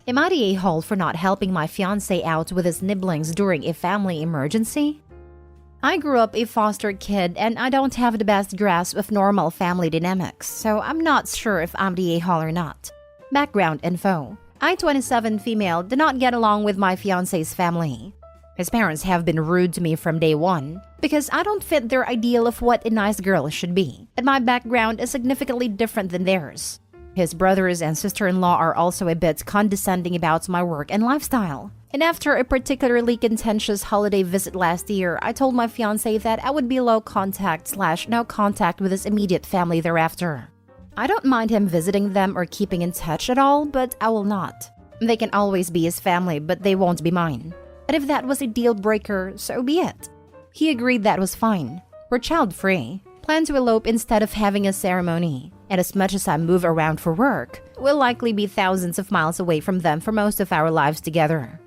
Am I the a-hole for not helping my fiancé out with his nibblings during a family emergency? I grew up a foster kid and I don't have the best grasp of normal family dynamics, so I'm not sure if I'm the a-hole or not. Background info. I, 27 female, did not get along with my fiancé's family. His parents have been rude to me from day one because I don't fit their ideal of what a nice girl should be, and my background is significantly different than theirs. His brothers and sister-in-law are also a bit condescending about my work and lifestyle. And after a particularly contentious holiday visit last year, I told my fiancé that I would be low contact/no contact with his immediate family thereafter. I don't mind him visiting them or keeping in touch at all, but I will not. They can always be his family, but they won't be mine. And if that was a deal breaker, so be it. He agreed that was fine. We're child-free. Plan to elope instead of having a ceremony. And as much as I move around for work, we'll likely be thousands of miles away from them for most of our lives together.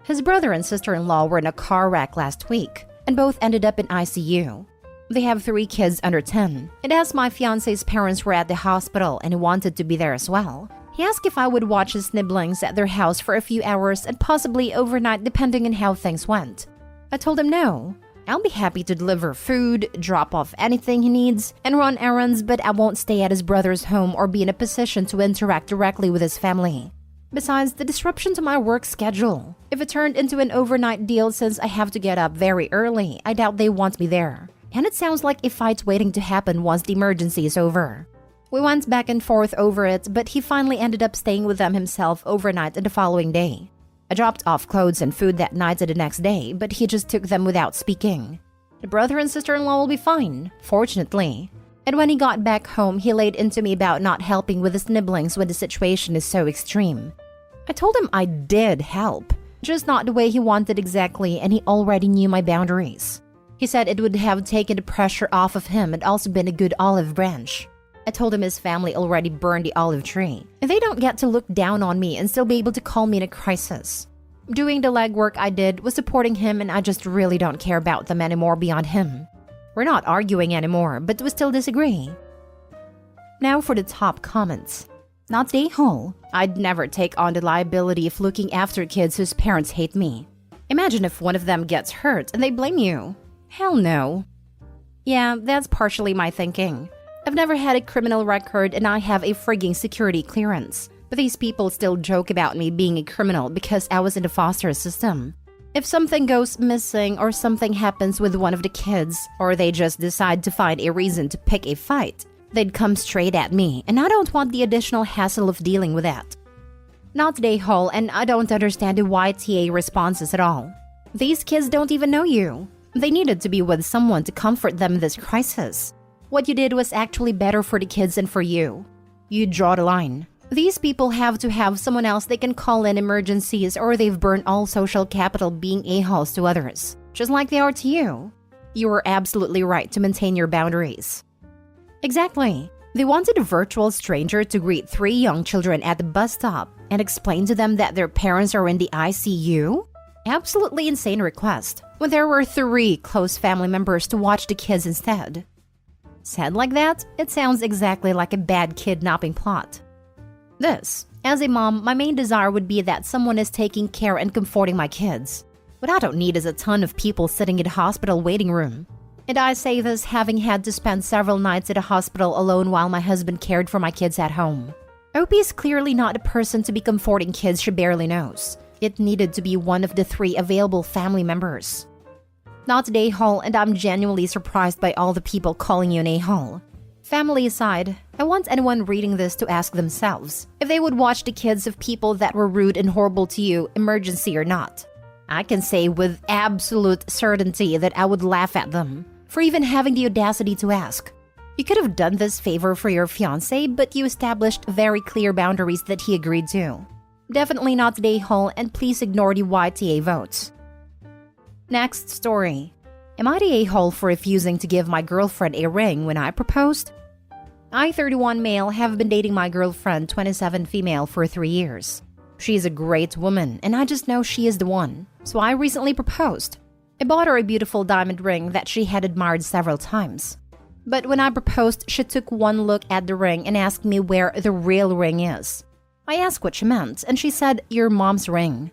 His brother and sister-in-law were in a car wreck last week, and both ended up in ICU. They have 3 kids under 10, and as my fiancé's parents were at the hospital and he wanted to be there as well, he asked if I would watch his nibblings at their house for a few hours and possibly overnight depending on how things went. I told him no. I'll be happy to deliver food, drop off anything he needs, and run errands, but I won't stay at his brother's home or be in a position to interact directly with his family. Besides, the disruption to my work schedule. If it turned into an overnight deal since I have to get up very early, I doubt they want me there. And it sounds like a fight's waiting to happen once the emergency is over. We went back and forth over it, but he finally ended up staying with them himself overnight and the following day. I dropped off clothes and food that night and the next day, but he just took them without speaking. The brother and sister-in-law will be fine, fortunately. And when he got back home, he laid into me about not helping with his nibblings when the situation is so extreme. I told him I did help, just not the way he wanted exactly, and he already knew my boundaries. He said it would have taken the pressure off of him and also been a good olive branch. I told him his family already burned the olive tree, and they don't get to look down on me and still be able to call me in a crisis. Doing the legwork I did was supporting him, and I just really don't care about them anymore beyond him. We're not arguing anymore, but we still disagree. Now for the top comments. Not the a-hole. I'd never take on the liability of looking after kids whose parents hate me. Imagine if one of them gets hurt and they blame you. Hell no. Yeah, that's partially my thinking. I've never had a criminal record and I have a frigging security clearance. But these people still joke about me being a criminal because I was in the foster system. If something goes missing or something happens with one of the kids, or they just decide to find a reason to pick a fight, they'd come straight at me, and I don't want the additional hassle of dealing with that. Not the a-hole, and I don't understand the YTA responses at all. These kids don't even know you. They needed to be with someone to comfort them in this crisis. What you did was actually better for the kids and for you. You draw the line. These people have to have someone else they can call in emergencies, or they've burned all social capital being a-holes to others, just like they are to you. You were absolutely right to maintain your boundaries. Exactly. They wanted a virtual stranger to greet 3 young children at the bus stop and explain to them that their parents are in the ICU? Absolutely insane request, when there were 3 close family members to watch the kids instead. Said like that, it sounds exactly like a bad kidnapping plot. This, as a mom, my main desire would be that someone is taking care and comforting my kids. What I don't need is a ton of people sitting in the hospital waiting room. And I say this having had to spend several nights at a hospital alone while my husband cared for my kids at home. OP is clearly not the person to be comforting kids she barely knows. It needed to be one of the 3 available family members. Not the a-hole, and I'm genuinely surprised by all the people calling you an a-hole. Family aside, I want anyone reading this to ask themselves if they would watch the kids of people that were rude and horrible to you, emergency or not. I can say with absolute certainty that I would laugh at them for even having the audacity to ask. You could have done this favor for your fiancé, but you established very clear boundaries that he agreed to. Definitely not the a-hole, and please ignore the YTA votes. Next story. Am I the a-hole for refusing to give my girlfriend a ring when I proposed? I, 31 male, have been dating my girlfriend, 27 female, for 3 years. She is a great woman, and I just know she is the one, so I recently proposed. I bought her a beautiful diamond ring that she had admired several times. But when I proposed, she took one look at the ring and asked me where the real ring is. I asked what she meant, and she said, "Your mom's ring."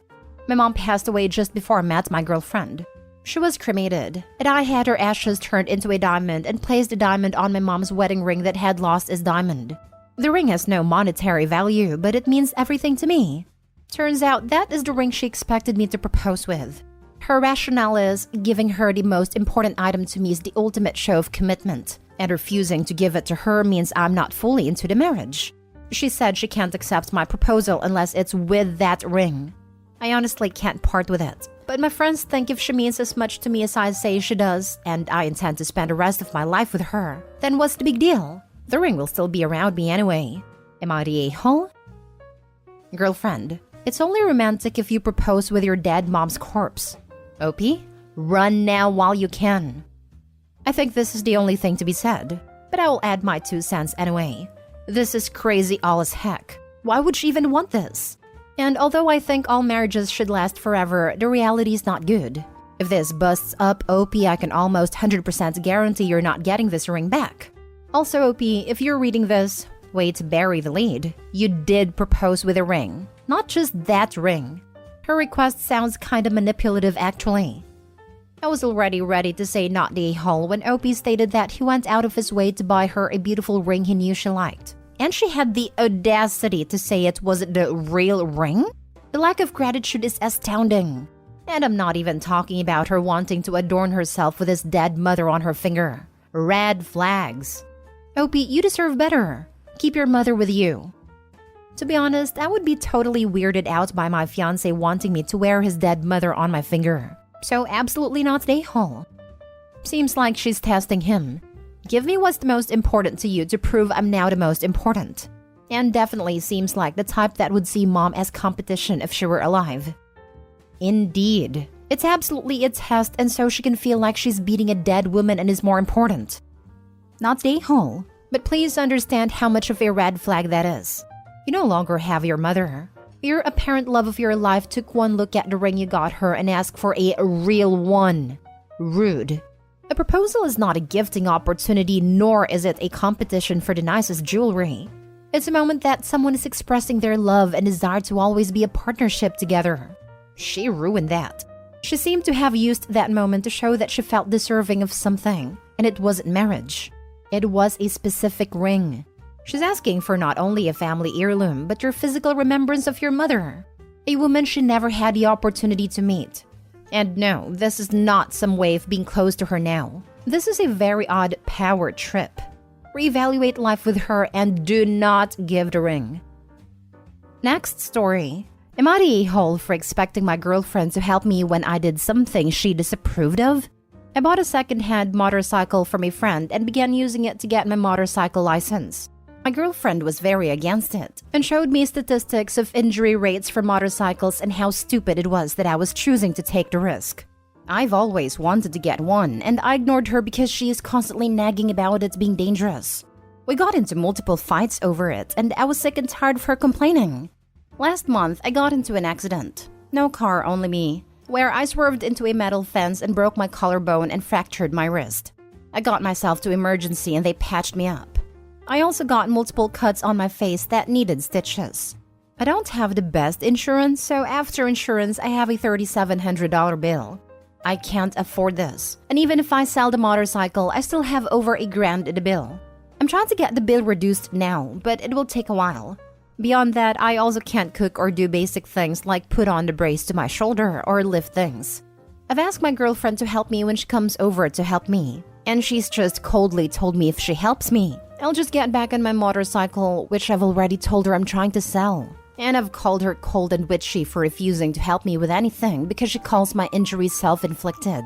My mom passed away just before I met my girlfriend. She was cremated, and I had her ashes turned into a diamond and placed a diamond on my mom's wedding ring that had lost its diamond. The ring has no monetary value, but it means everything to me. Turns out that is the ring she expected me to propose with. Her rationale is, giving her the most important item to me is the ultimate show of commitment, and refusing to give it to her means I'm not fully into the marriage. She said she can't accept my proposal unless it's with that ring. I honestly can't part with it, but my friends think if she means as much to me as I say she does, and I intend to spend the rest of my life with her, then what's the big deal? The ring will still be around me anyway. Am I the a-hole? Girlfriend, it's only romantic if you propose with your dead mom's corpse. OP, run now while you can. I think this is the only thing to be said, but I will add my 2 cents anyway. This is crazy all as heck. Why would she even want this? And although I think all marriages should last forever, the reality is not good. If this busts up, OP, I can almost 100% guarantee you're not getting this ring back. Also, OP, if you're reading this, way to bury the lead. You did propose with a ring, not just that ring. Her request sounds kinda manipulative actually. I was already ready to say not the a-hole when OP stated that he went out of his way to buy her a beautiful ring he knew she liked. And she had the audacity to say it wasn't the real ring? The lack of gratitude is astounding. And I'm not even talking about her wanting to adorn herself with his dead mother on her finger. Red flags. OP, you deserve better. Keep your mother with you. To be honest, I would be totally weirded out by my fiancé wanting me to wear his dead mother on my finger. So absolutely not the a-hole. Seems like she's testing him. Give me what's the most important to you to prove I'm now the most important. And definitely seems like the type that would see mom as competition if she were alive. Indeed. It's absolutely a test, and so she can feel like she's beating a dead woman and is more important. Not the a-hole, but please understand how much of a red flag that is. You no longer have your mother. Your apparent love of your life took one look at the ring you got her and asked for a real one. Rude. A proposal is not a gifting opportunity, nor is it a competition for the nicest jewelry. It's a moment that someone is expressing their love and desire to always be a partnership together. She ruined that. She seemed to have used that moment to show that she felt deserving of something, and it wasn't marriage. It was a specific ring. She's asking for not only a family heirloom, but your physical remembrance of your mother, a woman she never had the opportunity to meet. And no, this is not some way of being close to her now. This is a very odd power trip. Reevaluate life with her and do not give the ring. Next story. Am I the a-hole for expecting my girlfriend to help me when I did something she disapproved of? I bought a second-hand motorcycle from a friend and began using it to get my motorcycle license. My girlfriend was very against it and showed me statistics of injury rates for motorcycles and how stupid it was that I was choosing to take the risk. I've always wanted to get one, and I ignored her because she is constantly nagging about it being dangerous. We got into multiple fights over it, and I was sick and tired of her complaining. Last month, I got into an accident. No car, only me, where I swerved into a metal fence and broke my collarbone and fractured my wrist. I got myself to emergency and they patched me up. I also got multiple cuts on my face that needed stitches. I don't have the best insurance, so after insurance, I have a $3,700 bill. I can't afford this, and even if I sell the motorcycle, I still have over $1,000 in the bill. I'm trying to get the bill reduced now, but it will take a while. Beyond that, I also can't cook or do basic things like put on the brace to my shoulder or lift things. I've asked my girlfriend to help me when she comes over to help me, and she's just coldly told me if she helps me, I'll just get back on my motorcycle, which I've already told her I'm trying to sell. And I've called her cold and witchy for refusing to help me with anything because she calls my injuries self-inflicted.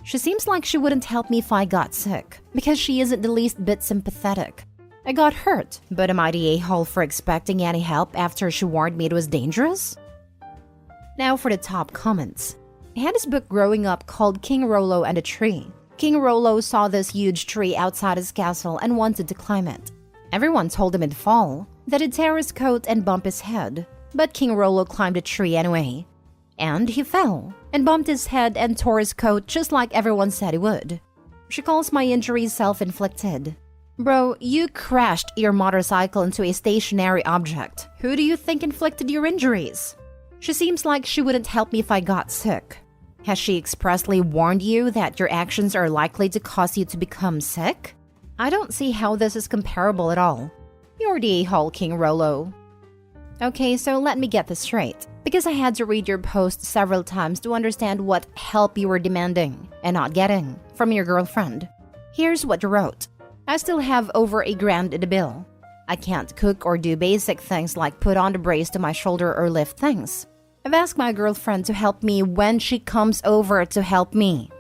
She seems like she wouldn't help me if I got sick, because she isn't the least bit sympathetic. I got hurt, but am I the a-hole for expecting any help after she warned me it was dangerous? Now for the top comments. I had this book growing up called King Rollo and a Tree. King Rollo saw this huge tree outside his castle and wanted to climb it. Everyone told him it'd fall, that he'd tear his coat and bump his head. But King Rollo climbed the tree anyway. And he fell, and bumped his head and tore his coat just like everyone said he would. She calls my injuries self-inflicted. Bro, you crashed your motorcycle into a stationary object. Who do you think inflicted your injuries? She seems like she wouldn't help me if I got sick. Has she expressly warned you that your actions are likely to cause you to become sick? I don't see how this is comparable at all. You're the a-hole, King Rolo. Okay, so let me get this straight. Because I had to read your post several times to understand what help you were demanding and not getting from your girlfriend. Here's what you wrote. I still have over $1,000 in the bill. I can't cook or do basic things like put on the brace to my shoulder or lift things. I've asked my girlfriend to help me when she comes over to help me.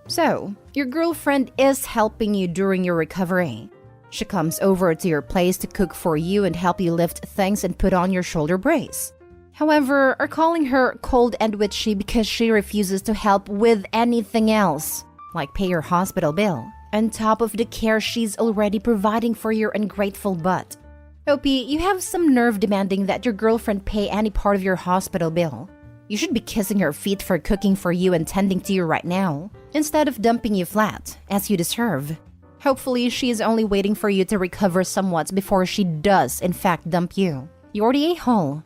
So, your girlfriend is helping you during your recovery. She comes over to your place to cook for you and help you lift things and put on your shoulder brace. However, are calling her cold and witchy because she refuses to help with anything else, like pay your hospital bill, on top of the care she's already providing for your ungrateful butt. OP, you have some nerve demanding that your girlfriend pay any part of your hospital bill. You should be kissing her feet for cooking for you and tending to you right now, instead of dumping you flat, as you deserve. Hopefully, she is only waiting for you to recover somewhat before she does, in fact, dump you. You're the a-hole.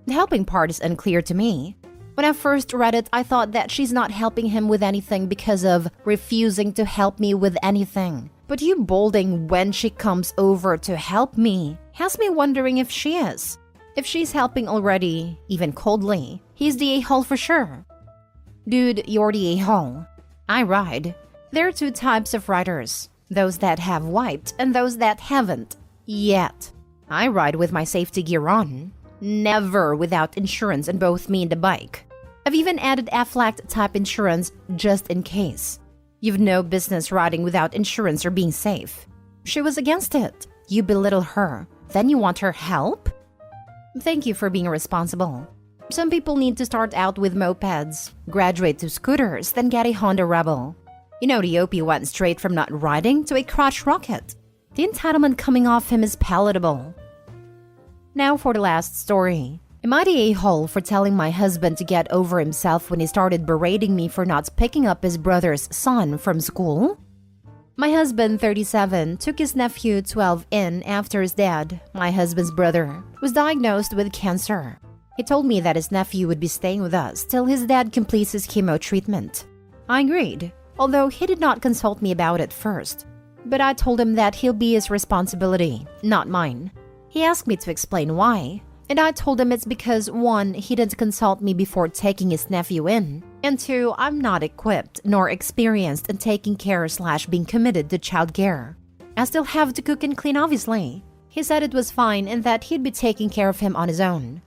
The helping part is unclear to me. When I first read it, I thought that she's not helping him with anything because of refusing to help me with anything. But you bolding when she comes over to help me has me wondering if she is. If she's helping already, even coldly, he's the a-hole for sure. Dude, you're the a-hole. I ride. There are two types of riders. Those that have wiped and those that haven't. Yet. I ride with my safety gear on. Never without insurance on both me and the bike. I've even added Aflac type insurance just in case. You've no business riding without insurance or being safe. She was against it. You belittle her. Then you want her help? Thank you for being responsible. Some people need to start out with mopeds, graduate to scooters, then get a Honda Rebel. You know the OP went straight from not riding to a crotch rocket. The entitlement coming off him is palatable. Now for the last story. Am I the a-hole for telling my husband to get over himself when he started berating me for not picking up his brother's son from school? My husband, 37, took his nephew, 12, in after his dad, my husband's brother, was diagnosed with cancer. He told me that his nephew would be staying with us till his dad completes his chemo treatment. I agreed, although he did not consult me about it first. But I told him that he'll be his responsibility, not mine. He asked me to explain why. And I told him it's because 1, he didn't consult me before taking his nephew in, and 2, I'm not equipped nor experienced in taking care / being committed to childcare. I still have to cook and clean, obviously. He said it was fine and that he'd be taking care of him on his own.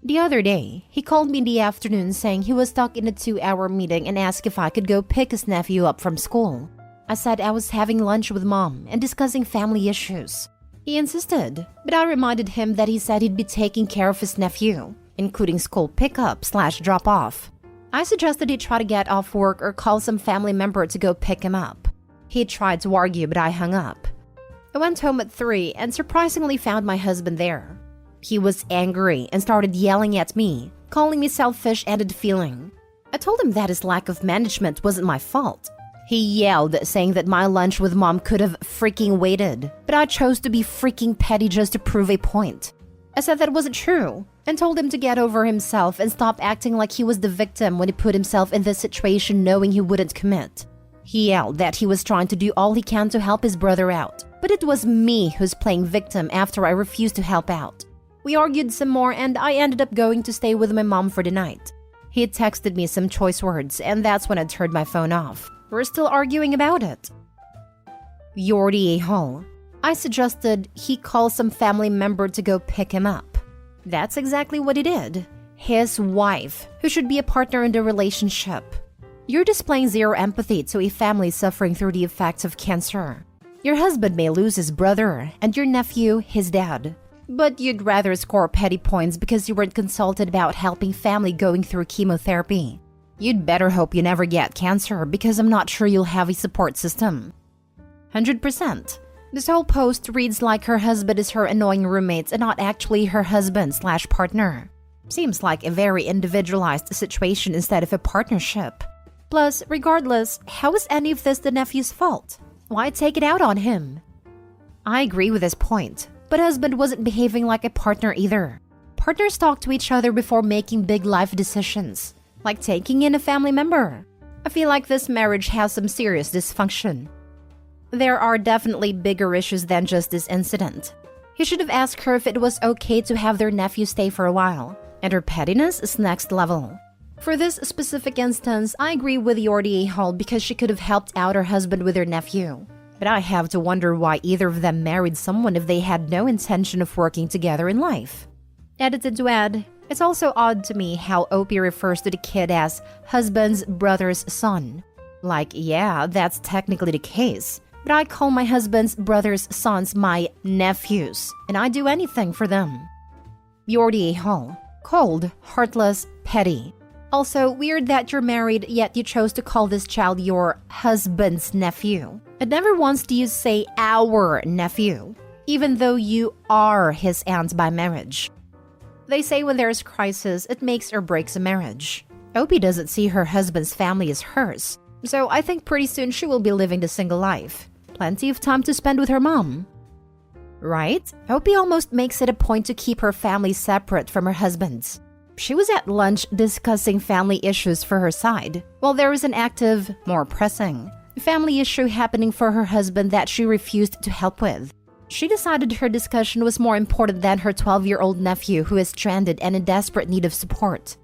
The other day, he called me in the afternoon saying he was stuck in a 2-hour meeting and asked if I could go pick his nephew up from school. I said I was having lunch with Mom and discussing family issues. He insisted, but I reminded him that he said he'd be taking care of his nephew, including school pickup / drop off. I suggested he try to get off work or call some family member to go pick him up. He tried to argue, but I hung up. I went home at 3 and surprisingly found my husband there. He was angry and started yelling at me, calling me selfish and unfeeling. I told him that his lack of management wasn't my fault. He yelled, saying that my lunch with Mom could have freaking waited, but I chose to be freaking petty just to prove a point. I said that wasn't true, and told him to get over himself and stop acting like he was the victim when he put himself in this situation knowing he wouldn't commit. He yelled that he was trying to do all he can to help his brother out, but it was me who's playing victim after I refused to help out. We argued some more and I ended up going to stay with my mom for the night. He texted me some choice words and that's when I turned my phone off. We're still arguing about it. You're the a-hole. I suggested he call some family member to go pick him up. That's exactly what he did. His wife, who should be a partner in the relationship. You're displaying zero empathy to a family suffering through the effects of cancer. Your husband may lose his brother and your nephew his dad. But you'd rather score petty points because you weren't consulted about helping family going through chemotherapy. You'd better hope you never get cancer because I'm not sure you'll have a support system. 100%. This whole post reads like her husband is her annoying roommate and not actually her husband / partner. Seems like a very individualized situation instead of a partnership. Plus, regardless, how is any of this the nephew's fault? Why take it out on him? I agree with this point, but husband wasn't behaving like a partner either. Partners talk to each other before making big life decisions, like taking in a family member. I feel like this marriage has some serious dysfunction. There are definitely bigger issues than just this incident. He should have asked her if it was okay to have their nephew stay for a while, and her pettiness is next level. For this specific instance, I agree with Yordi Hall because she could have helped out her husband with her nephew. But I have to wonder why either of them married someone if they had no intention of working together in life. Edited to add, it's also odd to me how Opie refers to the kid as husband's brother's son. Like, yeah, that's technically the case, but I call my husband's brother's sons my nephews, and I do anything for them. Yordi Hall. Cold, heartless, petty. Also, weird that you're married yet you chose to call this child your husband's nephew. And never once do you say our nephew, even though you are his aunt by marriage. They say when there's crisis, it makes or breaks a marriage. Opie doesn't see her husband's family as hers, so I think pretty soon she will be living the single life. Plenty of time to spend with her mom. Right? Opie almost makes it a point to keep her family separate from her husband's. She was at lunch discussing family issues for her side, while there was an active, more pressing, family issue happening for her husband that she refused to help with. She decided her discussion was more important than her 12-year-old nephew who is stranded and in desperate need of support.